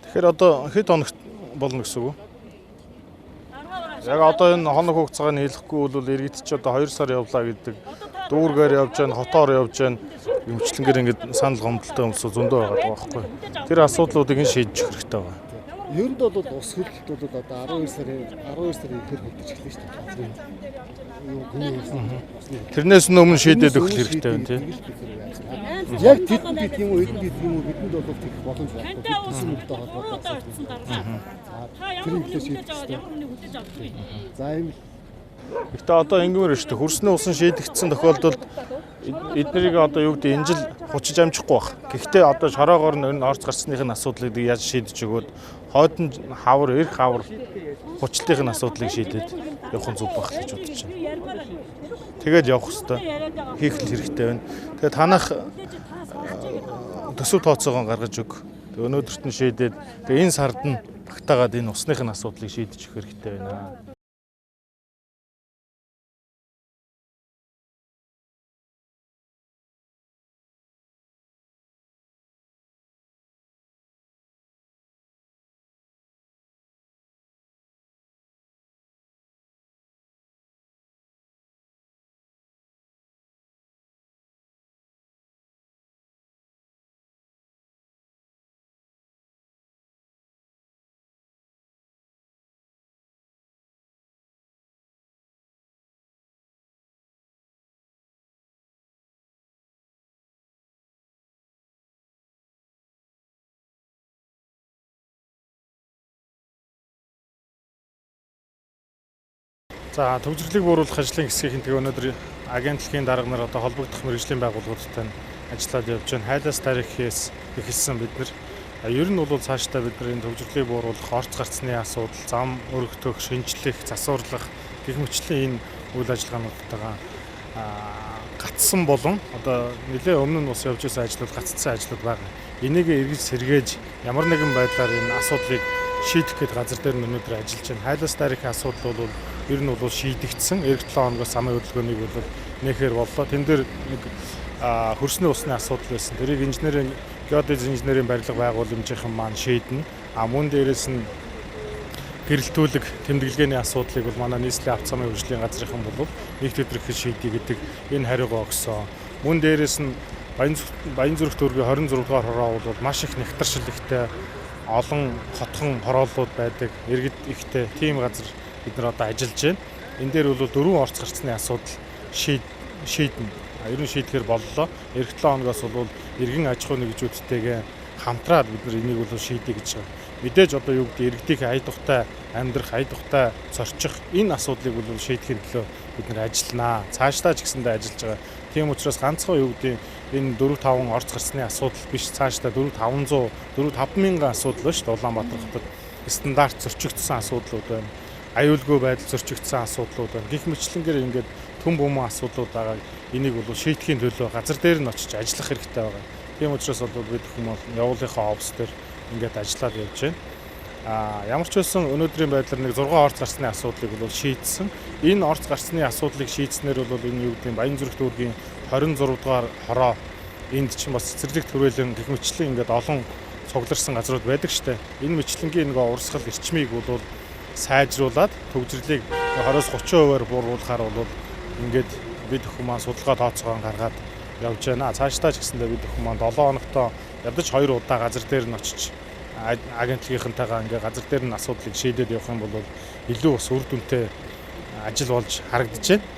Тэгэхээр одоо хэд хоногт болно гэсэн үг? Яг одоо энэ хоног хугацааг нь хэлэхгүй бол иргэд ч одоо 2 сар явлаа гэдэг дүүргээр явж байна, хотоор явж байна. Эмчлэнгээр ингээд санал гомдолтой хүмүүс зөндөө байгаа байхгүй. Тэр асуудлуудыг нь шийдэж өгөх хэрэгтэй байна. Ер нь бол ус хөлтөлт бол одоо 12 сарын ихэр хөдөлж эхэлсэн шүү дээ. Тэрнээс өмнө шийдээд өгөх хэрэгтэй байна тийм. Яг тэдэнд гэдэг юм уу, эдэнд гэдэг юм уу, бидэнд бол тэгэх боломж байхгүй. Тэдсэн мөнгөтэй холбоотой. Тэр нь хэлээ шийдэх хэрэгтэй. За ийм Гэхдээ одоо ингэмээр шүү дээ. Хөрсний усан шийдэгдсэн тохиолдолд эднэрийг одоо юу гэдэг энэ жил хучиж амжихгүй байх. Гэхдээ одоо шороогоор нь орц гарсныхын асуудлыг яаж шийдэж өгөөд хойдон хавар, эрх хавар хучлтын асуудлыг шийдээд явах нь зөв байх гэж бодож байна. Тэгээд явах хэрэгтэй. Хийх хэрэгтэй байна. Тэгээд танах төсөв тооцоогоо гаргаж өг. Өнөөдөрт нь шийдээд тэгээд энэ сард нь багтаагаад энэ усныхын асуудлыг шийдэж өгөх хэрэгтэй байна. За төвжирлийг бууруулах ажлын хэсгийн тэгээ өнөөдөр агентлагийн дарга нар одоо холбогдох мэргэжлийн байгууллагуудтай ажиллаад явж байна. Хайлаас тарихээс эхэлсэн бид нар ер нь бол цаашдаа бид нар энэ төвжирлийг бууруулах, орц гарцны асуудал, зам өргөдөх, шинжлэх, засварлах гэх мэтлийн энэ үйл ажиллагаануудтайгаа гацсан болон одоо нэлээ өмнө нь бас явж байсан ажлууд, гаццсан ажлууд байгаа. Энийг эргэж сэргээж ямар нэгэн байдлаар энэ асуудлыг шийдэх гээд газар дээр нь өнөөдөр ажиллаж байна. Хайлаас тарихын асуудал бол ер нь бол шийдэгдсэн. Эх 7 хоногоос замын хөдөлгөөнийг бол нэхэр боллоо. Тэн дээр нэг хөрсний усны асуудал байсан. Тэрийг инженерийн геодез инженерийн барилга байгууламжийнхан маань шийднэ. Мөн дээрээс нь гэрэлтүүлэг тэмдэглэгээний асуудлыг бол манай нийслэлийн авто замын хөгжлийн газрынхан бол нэг төдрөх шийдий гэдэг энэ хариугаа өгсөн. Мөн дээрээс нь Баянзүрх дүүргийн 26 дугаар хороо бол маш их нэгтаршил ихтэй олон хотхон хорооллууд байдаг. Иргэд ихтэй тийм газар бид нар одоо ажиллаж байна. Энэ дээр бол 4 орц гарцны асуудал шийднэ. Ер нь шийдэхэр боллоо. Эх 7 хоногоос бол иргэн аж ахуй нэгжүүдтэйгээ хамтраад бид нар энийг бол шийдэе гэж байна. Мэдээж одоо юу гэдэг иргэдийн ая тухтай амьдрах, ая тухтай зорчих энэ асуудлыг бол шийдэхэр төлөө бид нар ажилланаа. Цаашдаа ч гэсэндээ ажиллаж байгаа. Тийм учраас ганцхан юу гэдэг энэ 4-5 орц гарцны асуудал биш, цаашдаа 4-500, 4-5 асуудал ба шүү дээ. Улаанбаатар хотод стандарт зөрчигдсөн асуудлууд байна. Аюулгүй байдал зөрчигдсөн асуудлууд байна. Гэх мэтлэнгээр ингээд түн бүмэн асуудлууд байгаа. Энийг бол шийдэхийн төлөө газар дээр нь очиж ажиллах хэрэгтэй байгаа. Тийм учраас бол бид хүмүүс явуулынхаа офс дээр ингээд ажиллаад явж байна. Ямар ч байсан өнөөдрийн байдлаар нэг 6 орц гарцны асуудлыг бол шийдсэн. Энэ орц гарцны асуудлыг шийдснээр бол энэ юу гэдэг Баянзүрх дүүргийн 26 дугаар хороо энд чинь бас цэцэрлэг төрөлөн гэх мэтлийн ингээд олон цугларсан газрууд байдаг штэ. Энэ мэтлэнгийн нэг урсгал эрчмийг бол сайжруулад төвжирлийг 20-30%-аар бууруулахаар бол ингээд бид хүмүүс судалгаа тооцоогоо гаргаад явж байна. Цаашдаа ч гэсэндээ бид хүмүүс 7 хоногтоо ядаж 2 удаа газар дээр нь очиж агентлагийнхантайгаа ингээд газар дээр нь асуудлыг шийдээд явах юм бол илүү бас үр дүнтэй ажил болж харагдаж байна.